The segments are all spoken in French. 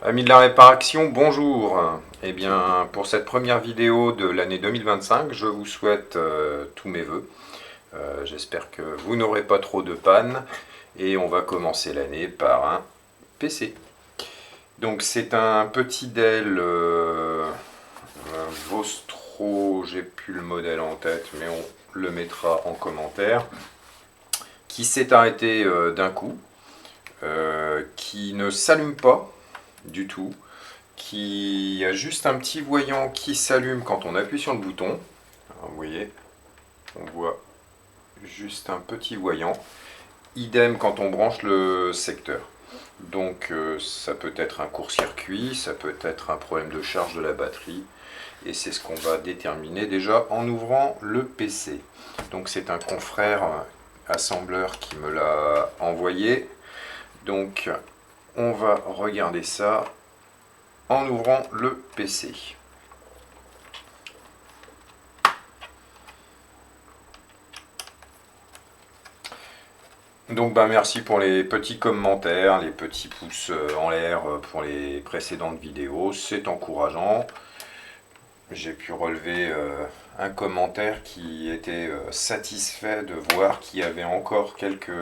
Amis de la réparation, bonjour. Eh bien, pour cette première vidéo de l'année 2025, je vous souhaite tous mes voeux. J'espère que vous n'aurez pas trop de panne et on va commencer l'année par un PC. Donc c'est un petit Dell Vostro, j'ai plus le modèle en tête, mais on le mettra en commentaire, qui s'est arrêté d'un coup, qui ne s'allume pas du tout, qui a juste un petit voyant qui s'allume quand on appuie sur le bouton. Alors, vous voyez, on voit juste un petit voyant. Idem quand on branche le secteur. Donc ça peut être un court-circuit, ça peut être un problème de charge de la batterie. Et c'est ce qu'on va déterminer déjà en ouvrant le PC. Donc c'est un confrère assembleur qui me l'a envoyé. Donc on va regarder ça en ouvrant le PC. Donc merci pour les petits commentaires, les petits pouces en l'air pour les précédentes vidéos, c'est encourageant. J'ai pu relever un commentaire qui était satisfait de voir qu'il y avait encore quelques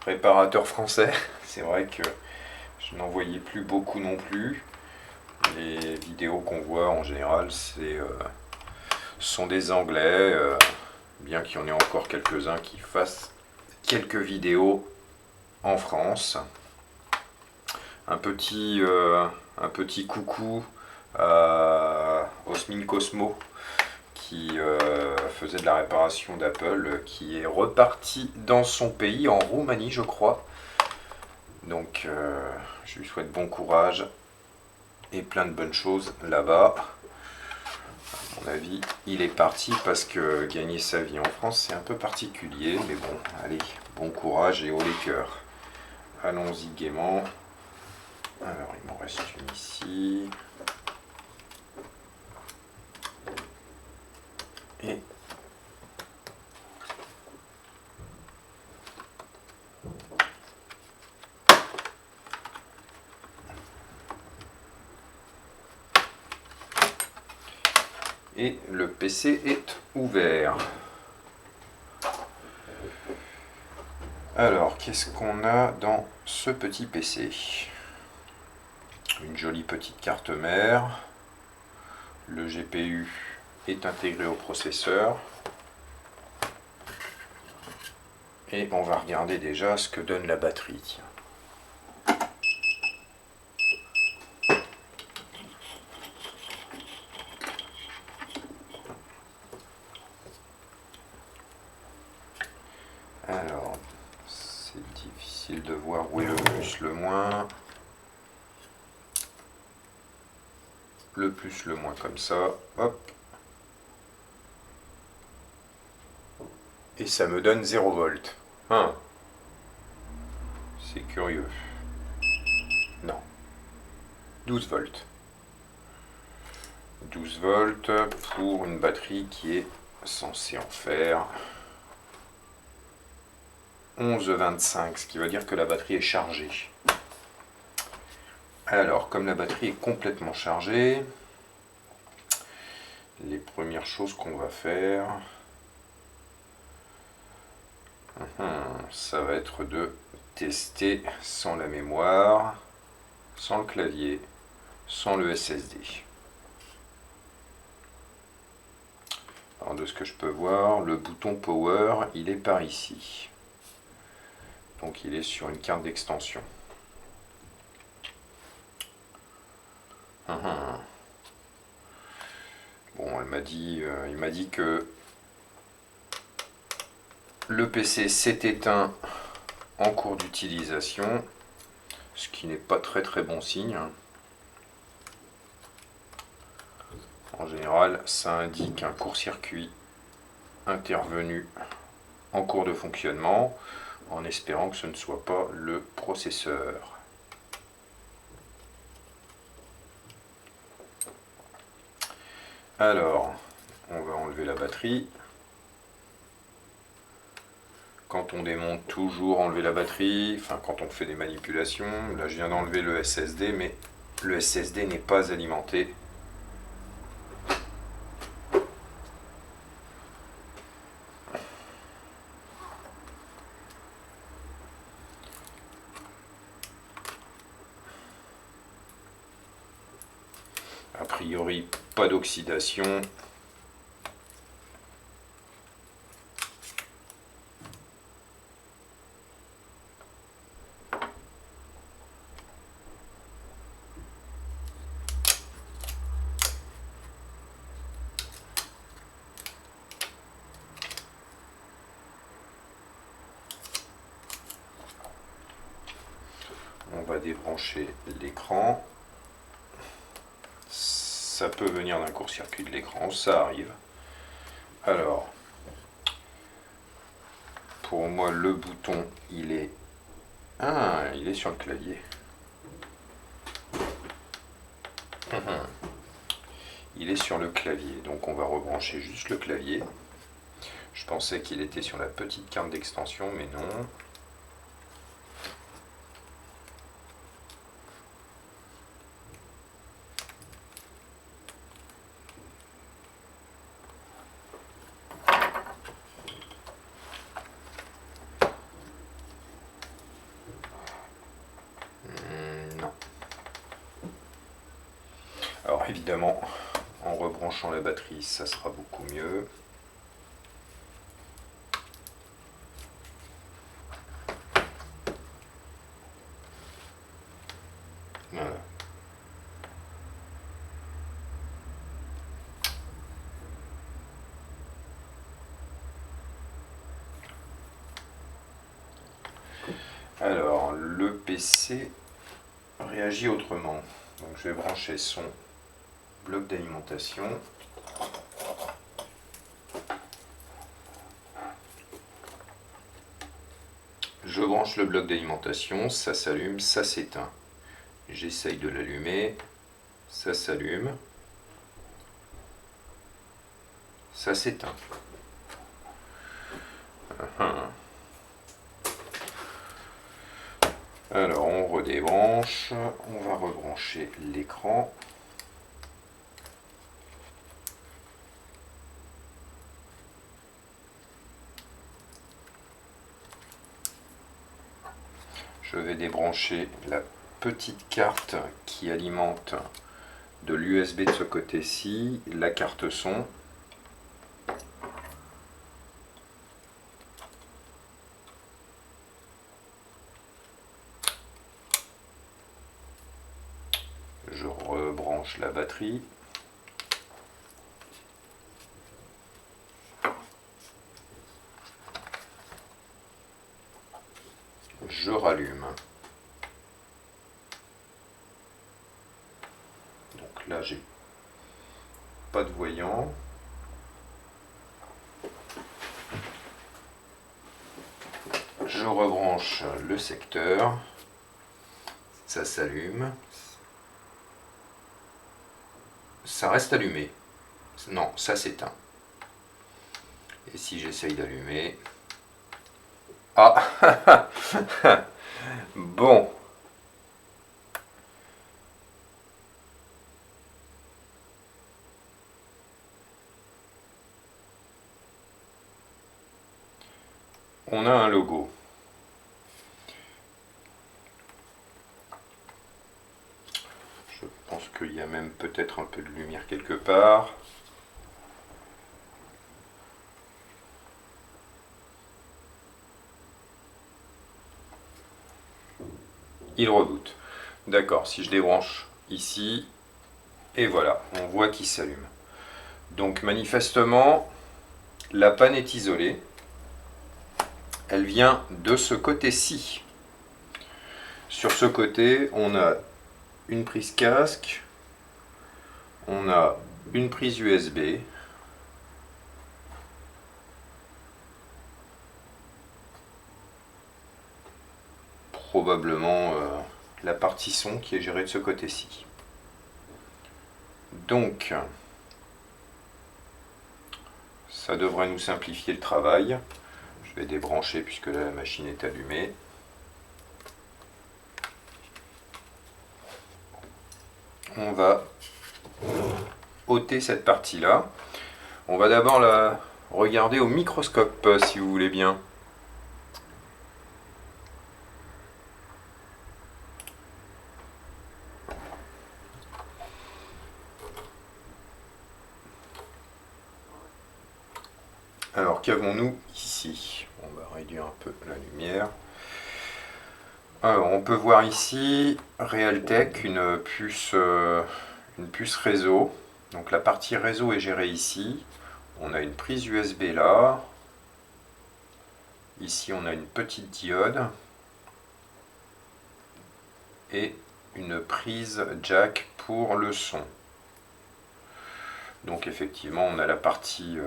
réparateurs français. C'est vrai que je n'en voyais plus beaucoup non plus. Les vidéos qu'on voit en général sont des Anglais, bien qu'il y en ait encore quelques-uns qui fassent quelques vidéos en France. Un petit coucou à Osmin Cosmo qui faisait de la réparation d'Apple, qui est reparti dans son pays, en Roumanie je crois. Donc je lui souhaite bon courage et plein de bonnes choses là-bas. À mon avis, il est parti parce que gagner sa vie en France c'est un peu particulier, mais bon, allez, bon courage et haut les cœurs. Allons-y gaiement. Alors, il m'en reste une ici. Et le PC est ouvert. Alors, qu'est-ce qu'on a dans ce petit PC? Une jolie petite carte mère. Le GPU est intégré au processeur. Et on va regarder déjà ce que donne la batterie. Alors, c'est difficile de voir où est le plus, le moins. Le plus, le moins, comme ça. Hop. Et ça me donne 0 volts. Hein. C'est curieux. Non. 12 volts. 12 volts pour une batterie qui est censée en faire 11,25, ce qui veut dire que la batterie est chargée. Alors, comme la batterie est complètement chargée, les premières choses qu'on va faire, ça va être de tester sans la mémoire, sans le clavier, sans le SSD. Alors de ce que je peux voir, le bouton Power, il est par ici. Donc il est sur une carte d'extension. Bon, il m'a dit que le PC s'est éteint en cours d'utilisation, ce qui n'est pas très très bon signe. En général, ça indique un court-circuit intervenu en cours de fonctionnement, en espérant que ce ne soit pas le processeur. Alors, on va enlever la batterie. Quand on démonte, toujours enlever la batterie, enfin quand on fait des manipulations. Là je viens d'enlever le SSD, mais le SSD n'est pas alimenté. A priori, pas d'oxydation. On va débrancher l'écran. Ça peut venir d'un court-circuit de l'écran, ça arrive. Alors, pour moi, le bouton, il est... Ah, il est sur le clavier. Il est sur le clavier, donc on va rebrancher juste le clavier. Je pensais qu'il était sur la petite carte d'extension, mais non. Non. Alors évidemment, en rebranchant la batterie, ça sera beaucoup mieux. Voilà. Alors, le PC réagit autrement. Donc je vais brancher son bloc d'alimentation. Je branche le bloc d'alimentation, ça s'allume, ça s'éteint. J'essaye de l'allumer, ça s'allume, ça s'éteint. Alors on redébranche, on va rebrancher l'écran. Je vais débrancher la petite carte qui alimente de l'USB de ce côté-ci, la carte son. Je rebranche la batterie. Je rallume. Donc là, j'ai pas de voyant. Je rebranche le secteur. Ça s'allume. Ça reste allumé. Non, ça s'éteint. Et si j'essaye d'allumer... Ah bon. On a un logo. Je pense qu'il y a même peut-être un peu de lumière quelque part. Il reboot. D'accord, si je débranche ici, et voilà, on voit qu'il s'allume. Donc manifestement, la panne est isolée. Elle vient de ce côté-ci. Sur ce côté, on a une prise casque, on a une prise USB, probablement la partie son qui est gérée de ce côté-ci. Donc, ça devrait nous simplifier le travail. Je vais débrancher puisque là la machine est allumée. on va ôter cette partie-là. On va d'abord la regarder au microscope, si vous voulez bien. Alors, qu'avons-nous ici? On va réduire un peu la lumière. Alors, on peut voir ici Realtek, une puce réseau. Donc la partie réseau est gérée ici. On a une prise USB là. Ici, on a une petite diode. Et une prise jack pour le son. Donc effectivement, on a la partie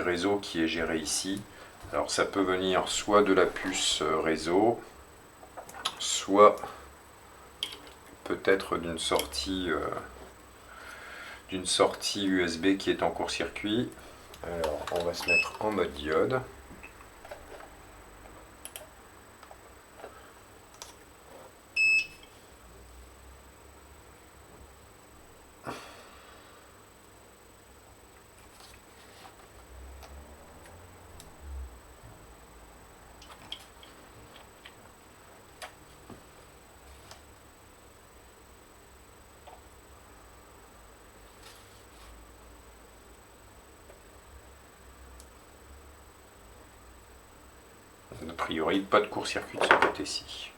réseau qui est gérée ici. Alors ça peut venir soit de la puce réseau, soit peut-être d'une sortie USB qui est en court-circuit. Alors on va se mettre en mode diode. A priori, pas de court-circuit de ce côté-ci.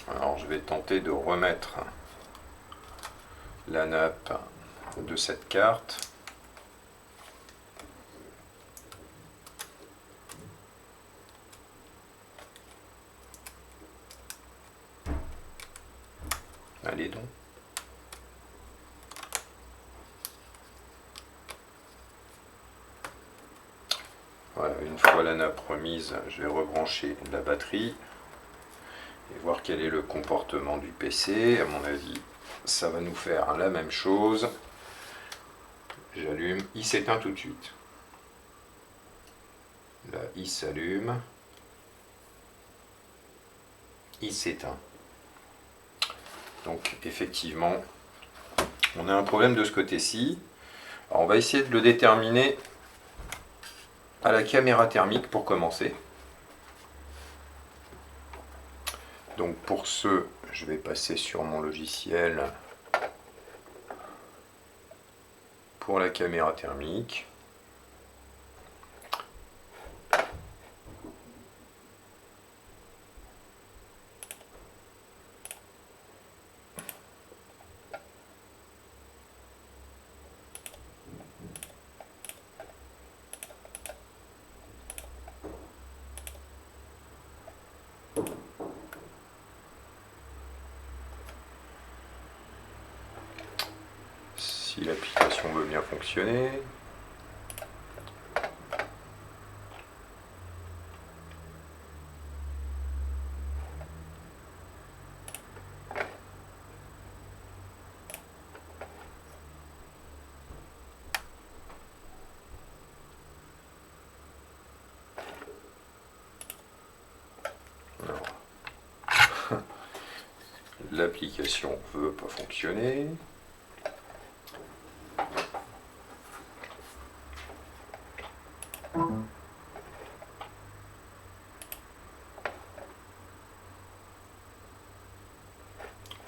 Alors je vais tenter de remettre la nappe de cette carte. Allez donc. Voilà, une fois la nappe remise, je vais rebrancher la batterie et voir quel est le comportement du PC. À mon avis, ça va nous faire la même chose. J'allume, il s'éteint tout de suite. Là, il s'allume. Il s'éteint. Donc effectivement, on a un problème de ce côté-ci. Alors on va essayer de le déterminer à la caméra thermique pour commencer. Donc pour ce, je vais passer sur mon logiciel pour la caméra thermique. Si l'application veut bien fonctionner. L'application ne veut pas fonctionner.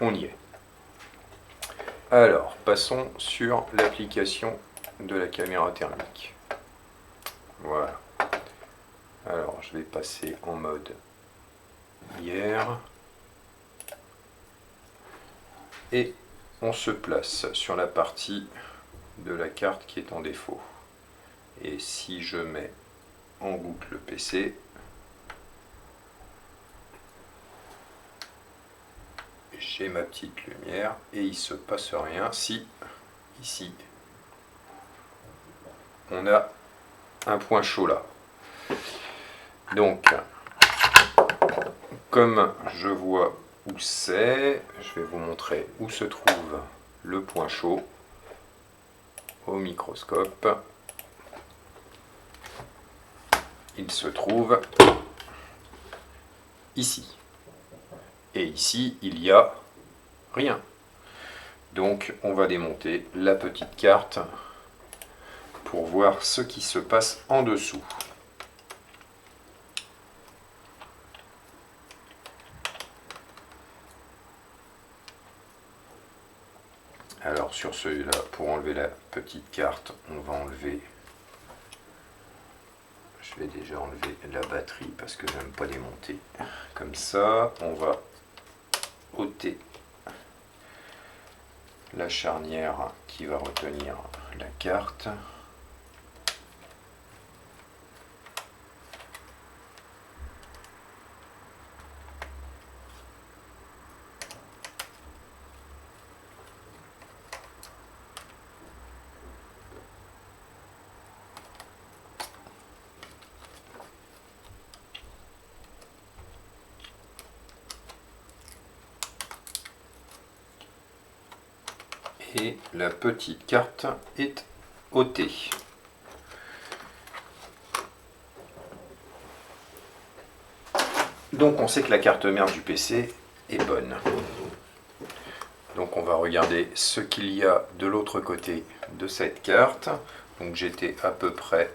On y est. Alors, passons sur l'application de la caméra thermique. Voilà. Alors, je vais passer en mode hier. Et on se place sur la partie de la carte qui est en défaut. Et si je mets en boucle le PC, j'ai ma petite lumière et il se passe rien si ici on a un point chaud là. Donc comme je vois où c'est, je vais vous montrer où se trouve le point chaud au microscope. Il se trouve ici. Et ici, il y a rien. Donc on va démonter la petite carte pour voir ce qui se passe en dessous. Alors sur celui-là, pour enlever la petite carte, on va enlever... Je vais déjà enlever la batterie parce que j'aime pas démonter. Comme ça, on va ôter la charnière qui va retenir la carte. Et la petite carte est ôtée. Donc on sait que la carte mère du PC est bonne. Donc on va regarder ce qu'il y a de l'autre côté de cette carte. Donc j'étais à peu près...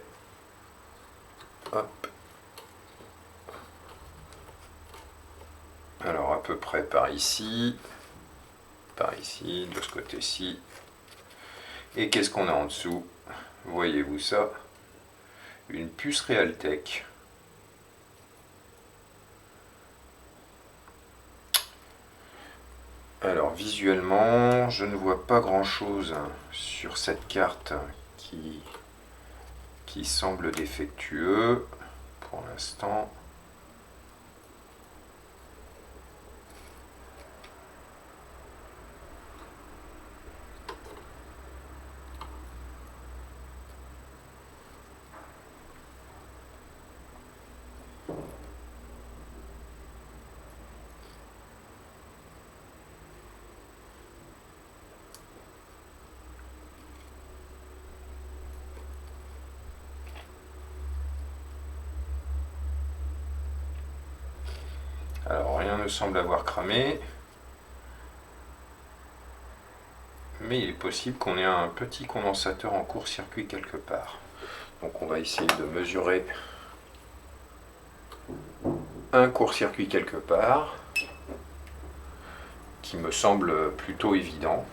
Hop. Alors à peu près par ici, de ce côté-ci. Et qu'est-ce qu'on a en dessous? Voyez-vous ça? Une puce Realtek. Alors visuellement, je ne vois pas grand-chose sur cette carte qui semble défectueux pour l'instant. Alors rien ne semble avoir cramé, mais il est possible qu'on ait un petit condensateur en court-circuit quelque part. Donc on va essayer de mesurer un court-circuit quelque part, qui me semble plutôt évident.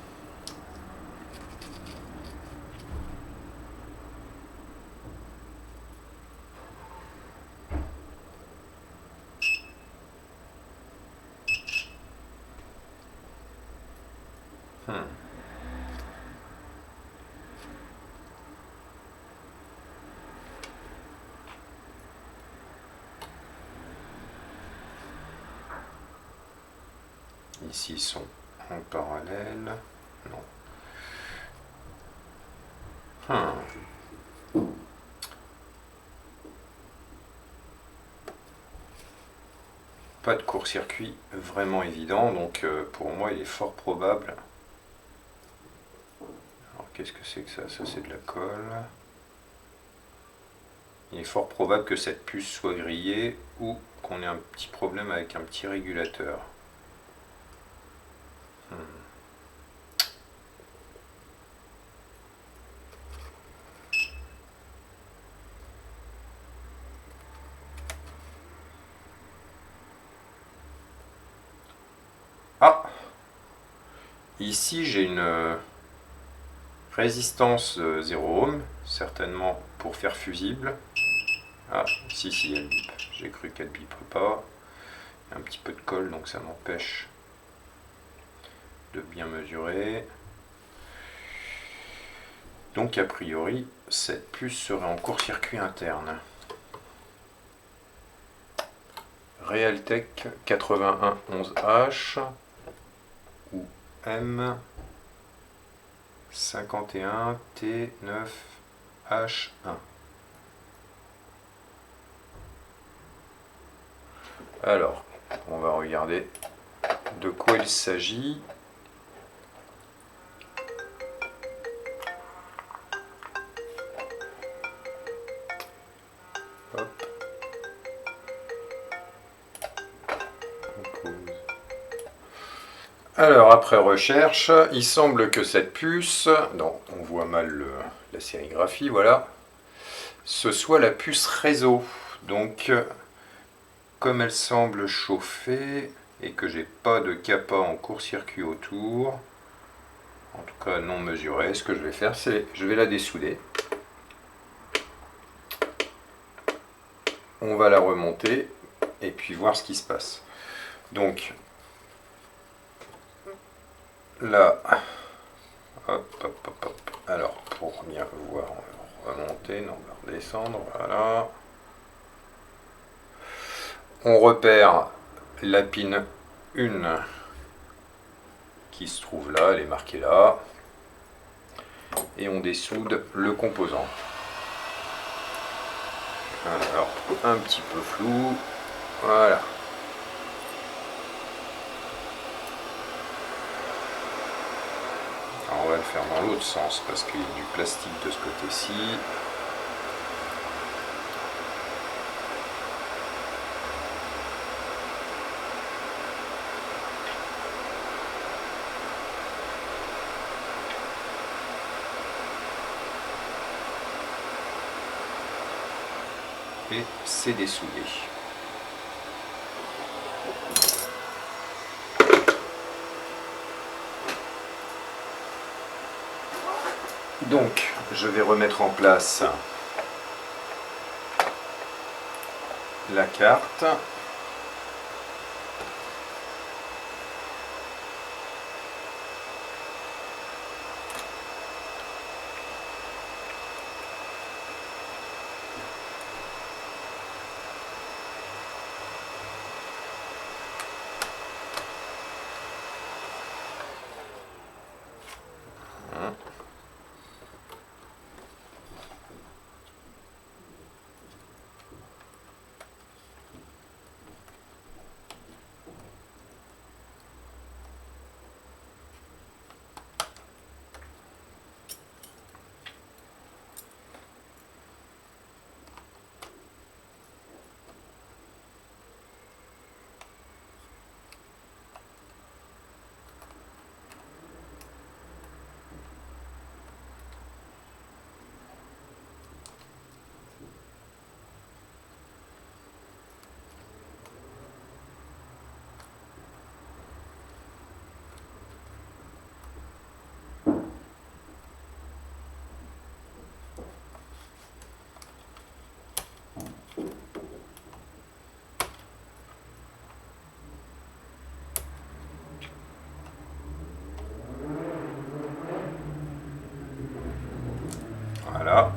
Ici ils sont en parallèle. Non. Pas de court-circuit vraiment évident, donc pour moi il est fort probable. Alors qu'est-ce que c'est que ça? Ça c'est de la colle. Il est fort probable que cette puce soit grillée ou qu'on ait un petit problème avec un petit régulateur. Ah! Ici j'ai une résistance 0 ohm, certainement pour faire fusible. Ah, si, elle bip. J'ai cru qu'elle bipe pas. Il y a un petit peu de colle, donc ça m'empêche de bien mesurer. Donc a priori, cette puce serait en court-circuit interne. Realtek 8111H ou M51T9H1. Alors, on va regarder de quoi il s'agit. Hop. Alors après recherche, il semble que cette puce, non, on voit mal la sérigraphie, voilà, ce soit la puce réseau. Donc comme elle semble chauffer et que j'ai pas de capa en court-circuit autour, en tout cas non mesuré, ce que je vais faire, c'est je vais la dessouder. On va la remonter et puis voir ce qui se passe. Donc là, hop, hop, hop, hop. Alors pour bien voir, on va remonter, non, on va redescendre, voilà. On repère la pin 1 qui se trouve là, elle est marquée là. Et on dessoude le composant. Alors, un petit peu flou. Voilà. Alors, on va le faire dans l'autre sens parce qu'il y a du plastique de ce côté-ci. Et c'est dessoudé. Donc, je vais remettre en place la carte. Voilà.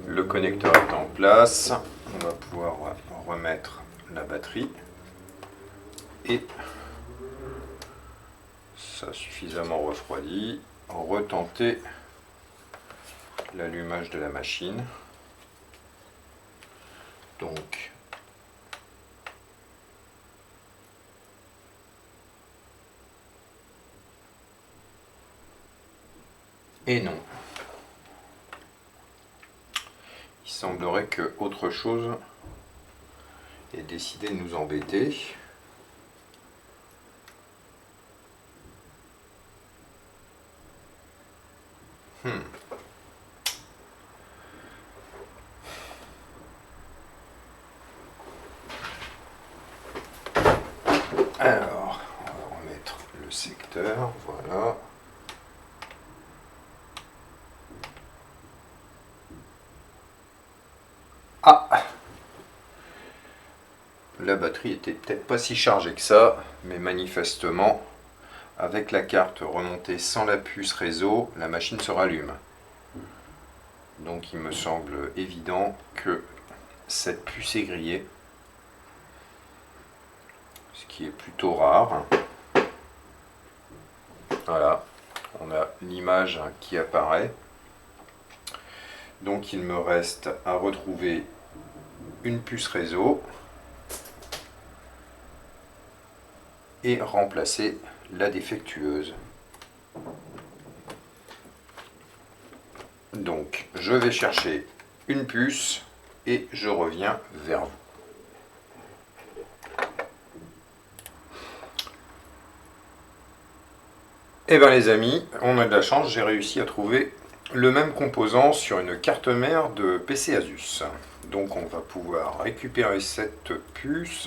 Le connecteur est en place. On va pouvoir remettre la batterie. Et ça a suffisamment refroidi. Retenter l'allumage de la machine. Donc, et non. Il semblerait que autre chose ait décidé de nous embêter. Alors, on va remettre le secteur, voilà. Ah! La batterie était peut-être pas si chargée que ça, mais manifestement, avec la carte remontée sans la puce réseau, la machine se rallume. Donc il me semble évident que cette puce est grillée, ce qui est plutôt rare. Voilà, on a l'image qui apparaît. Donc il me reste à retrouver une puce réseau et remplacer la défectueuse. Donc je vais chercher une puce et je reviens vers vous. Eh bien les amis, on a de la chance, j'ai réussi à trouver le même composant sur une carte mère de PC Asus. Donc on va pouvoir récupérer cette puce.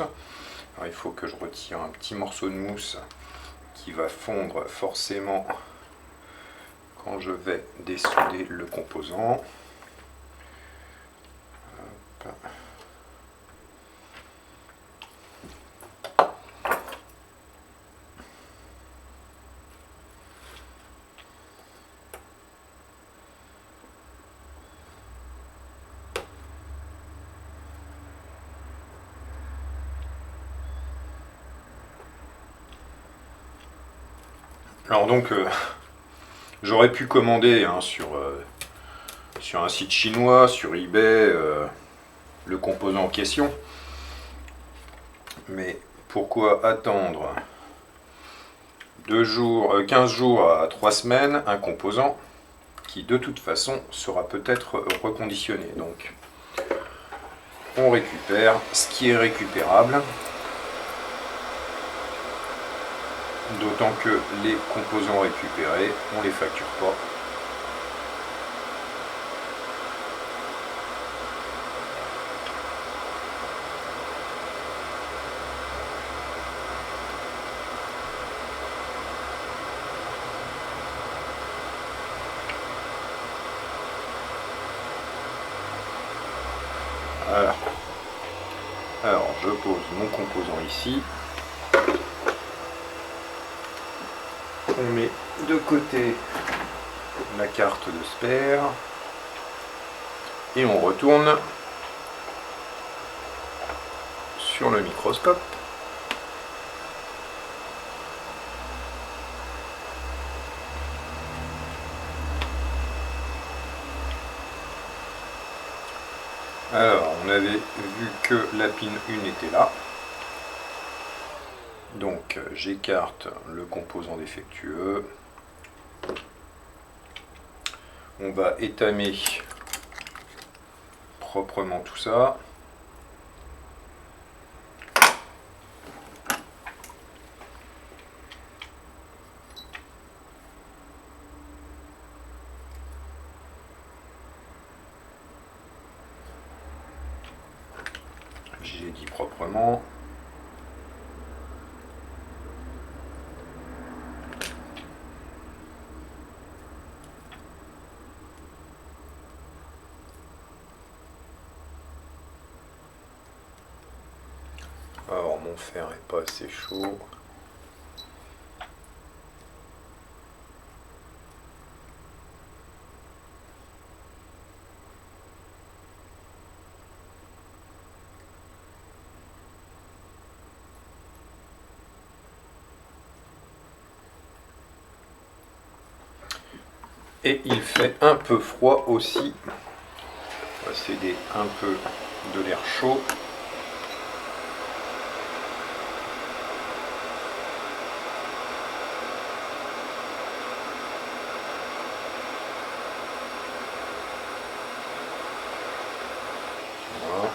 Alors, il faut que je retire un petit morceau de mousse qui va fondre forcément quand je vais dessouder le composant. Hop. Alors donc, j'aurais pu commander sur un site chinois, sur eBay, le composant en question. Mais pourquoi attendre 15 jours à 3 semaines un composant qui de toute façon sera peut-être reconditionné. Donc on récupère ce qui est récupérable. D'autant que les composants récupérés, on ne les facture pas. Voilà. Alors je pose mon composant ici. On met de côté la carte de spare et on retourne sur le microscope. Alors, on avait vu que la pin 1 était là. Donc, j'écarte le composant défectueux. On va étamer proprement tout ça. J'ai dit proprement. Alors mon fer est pas assez chaud. Et il fait un peu froid aussi. On va céder un peu de l'air chaud. Voilà.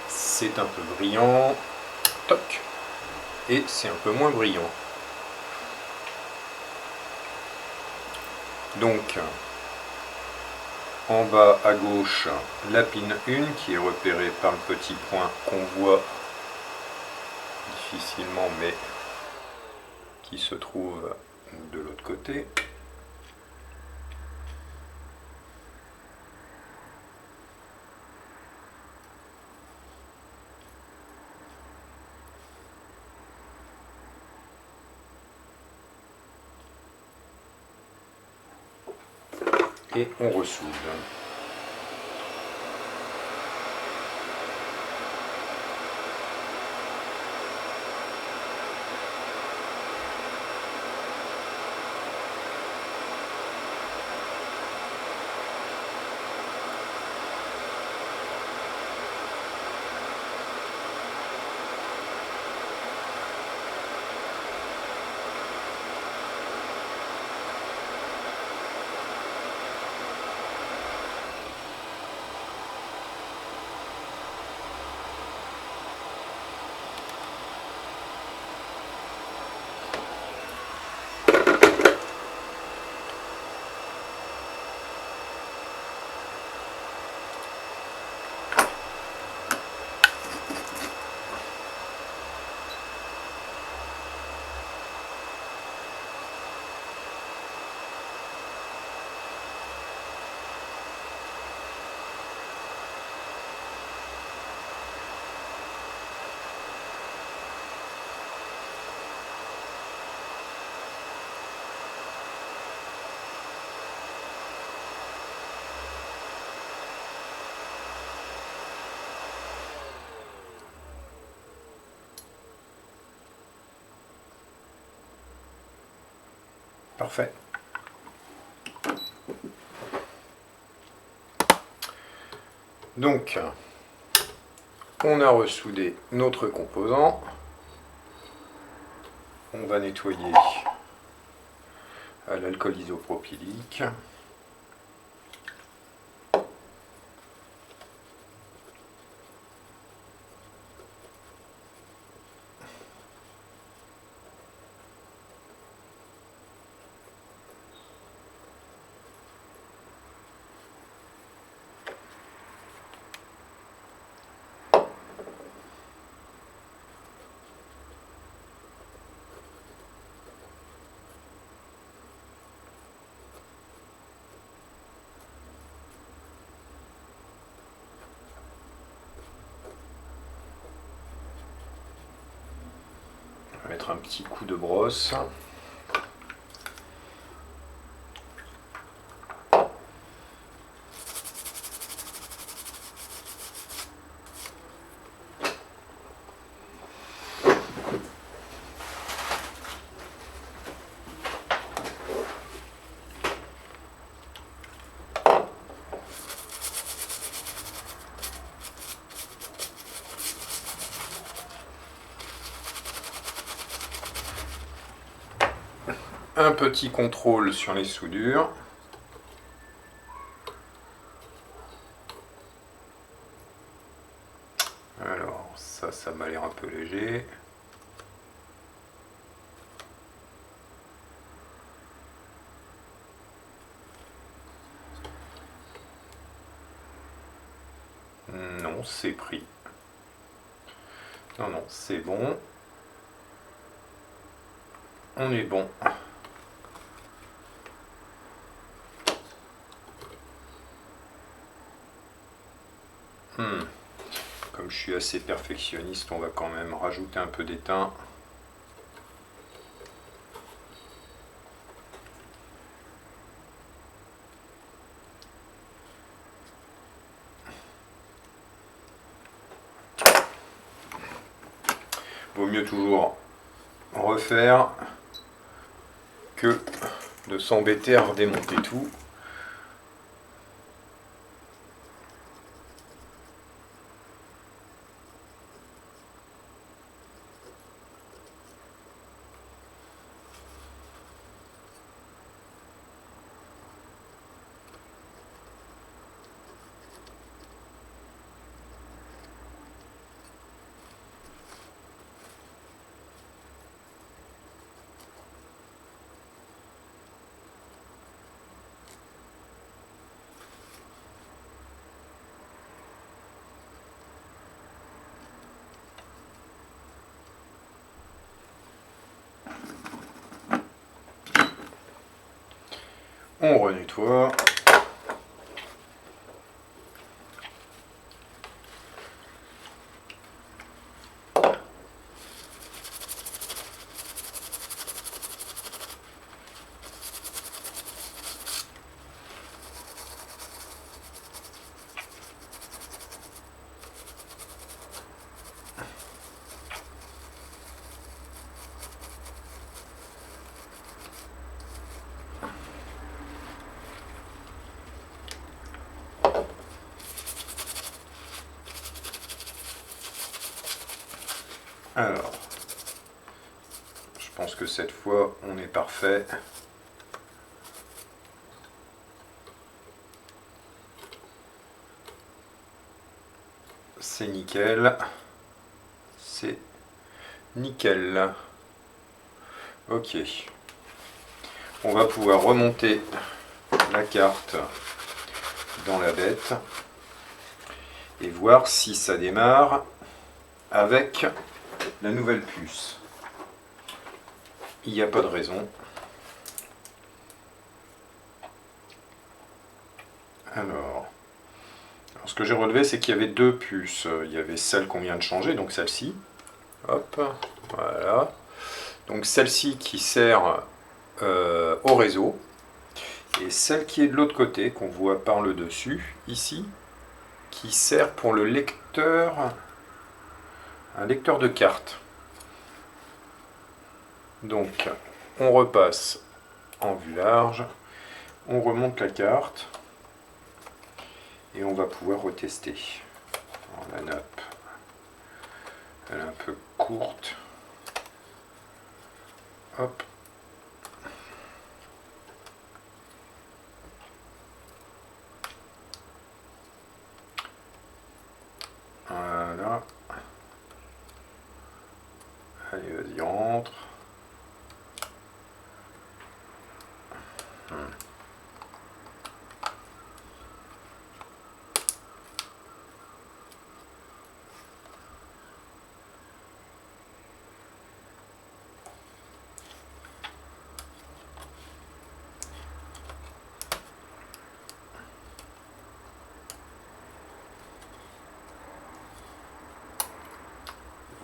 C'est un peu brillant. Toc. Et c'est un peu moins brillant. Donc, en bas à gauche, la pin 1 qui est repérée par le petit point qu'on voit difficilement mais qui se trouve de l'autre côté. Et on ressoude. Parfait. Donc, on a ressoudé notre composant. On va nettoyer à l'alcool isopropylique. Mettre un petit coup de brosse. Un petit contrôle sur les soudures. Alors ça m'a l'air un peu léger. Non, c'est pris. Non, c'est bon. On est bon. Comme je suis assez perfectionniste, on va quand même rajouter un peu d'étain. Vaut mieux toujours refaire que de s'embêter à redémonter tout. On renettoie. Alors, je pense que cette fois, on est parfait. C'est nickel. C'est nickel. Ok. On va pouvoir remonter la carte dans la bête et voir si ça démarre avec la nouvelle puce. Il n'y a pas de raison. Alors, ce que j'ai relevé, c'est qu'il y avait deux puces. Il y avait celle qu'on vient de changer, donc celle-ci. Hop, voilà. Donc celle-ci qui sert au réseau. Et celle qui est de l'autre côté, qu'on voit par le dessus, ici, qui sert pour le lecteur, un lecteur de cartes. Donc, on repasse en vue large. On remonte la carte et on va pouvoir retester. Alors, la nappe, elle est un peu courte. Hop. Voilà. Allez, vas-y, rentre.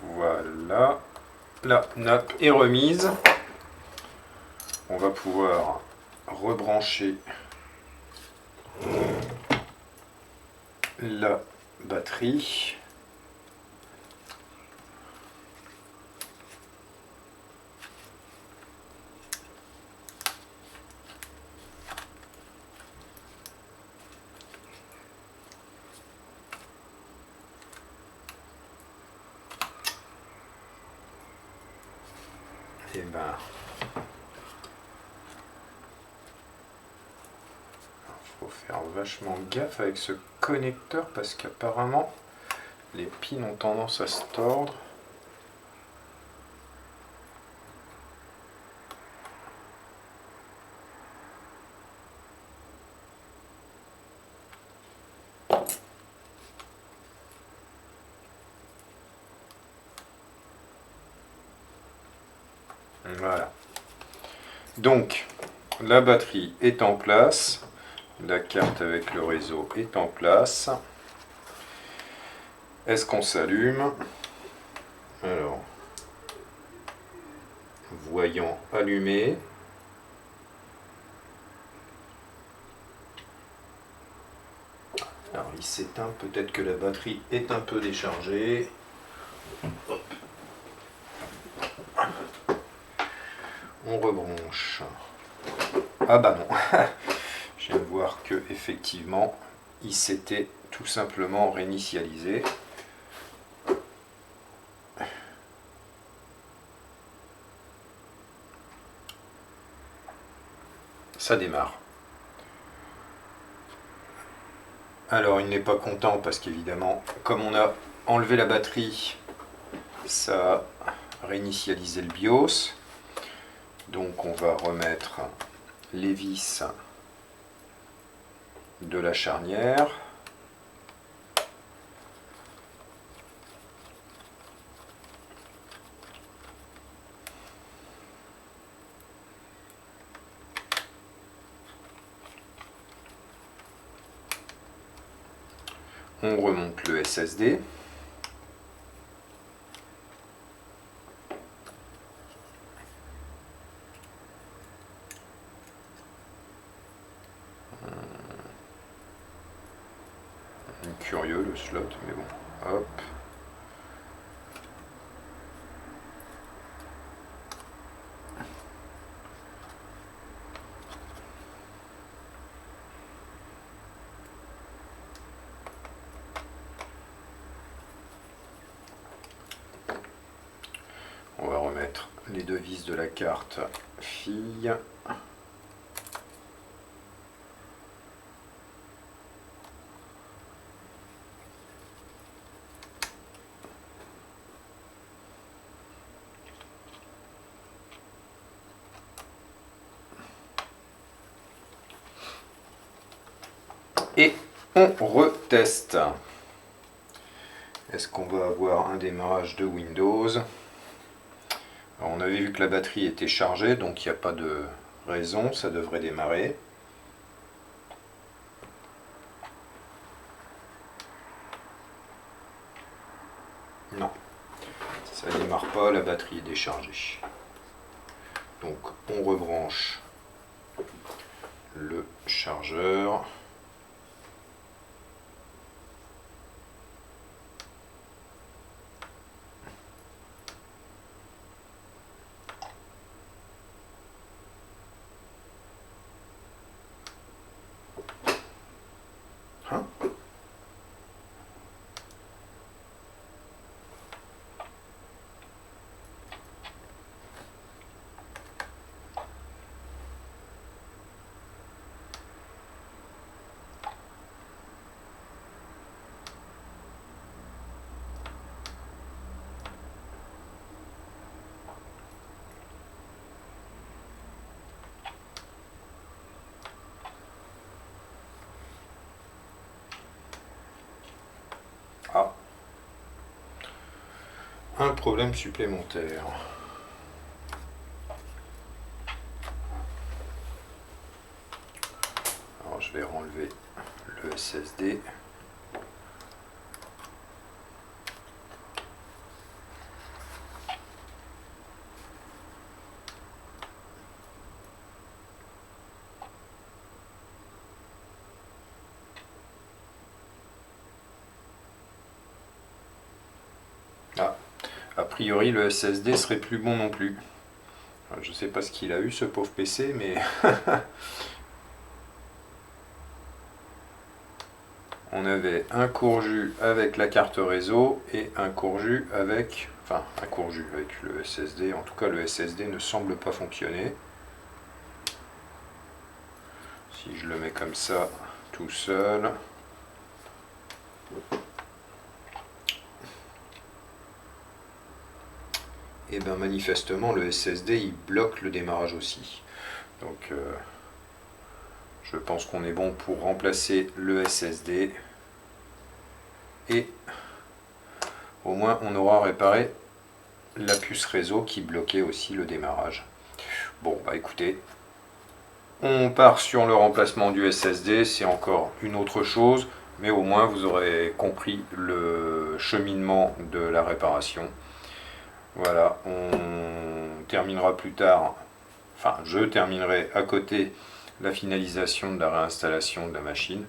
Voilà, la nappe est remise. On va pouvoir rebrancher la batterie. Et ben, faut faire vachement gaffe avec ce connecteur parce qu'apparemment les pins ont tendance à se tordre. Voilà. Donc, la batterie est en place. La carte avec le réseau est en place. Est-ce qu'on s'allume? Alors, voyant allumé. Alors, il s'éteint. Peut-être que la batterie est un peu déchargée. Hop. On rebranche. Ah bah non. Je viens de voir que effectivement, il s'était tout simplement réinitialisé. Ça démarre. Alors il n'est pas content parce qu'évidemment, comme on a enlevé la batterie, ça a réinitialisé le BIOS. Donc on va remettre les vis de la charnière. On remonte le SSD. Curieux le slot, mais bon, hop. On va remettre les deux vis de la carte fille. Et on reteste. Est-ce qu'on va avoir un démarrage de Windows? Alors, on avait vu que la batterie était chargée, donc il n'y a pas de raison, ça devrait démarrer. Non, ça ne démarre pas, la batterie est déchargée. Donc on rebranche le chargeur. Hein? Ah, un problème supplémentaire. Alors je vais renlever le SSD. Ah, a priori le SSD serait plus bon non plus. Je sais pas ce qu'il a eu ce pauvre PC, mais on avait un courju avec la carte réseau et un courju avec, enfin un courju avec le SSD. En tout cas le SSD ne semble pas fonctionner. Si je le mets comme ça tout seul. Et bien manifestement le SSD il bloque le démarrage aussi. Donc je pense qu'on est bon pour remplacer le SSD. Et au moins on aura réparé la puce réseau qui bloquait aussi le démarrage. Bon bah écoutez, on part sur le remplacement du SSD, c'est encore une autre chose, mais au moins vous aurez compris le cheminement de la réparation. Voilà, on terminera plus tard, enfin je terminerai à côté la finalisation de la réinstallation de la machine.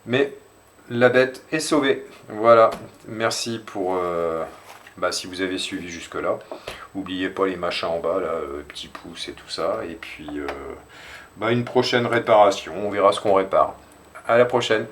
Mais la bête est sauvée. Voilà, merci pour si vous avez suivi jusque là. N'oubliez pas les machins en bas, là, petit pouce et tout ça. Et puis une prochaine réparation, on verra ce qu'on répare. À la prochaine.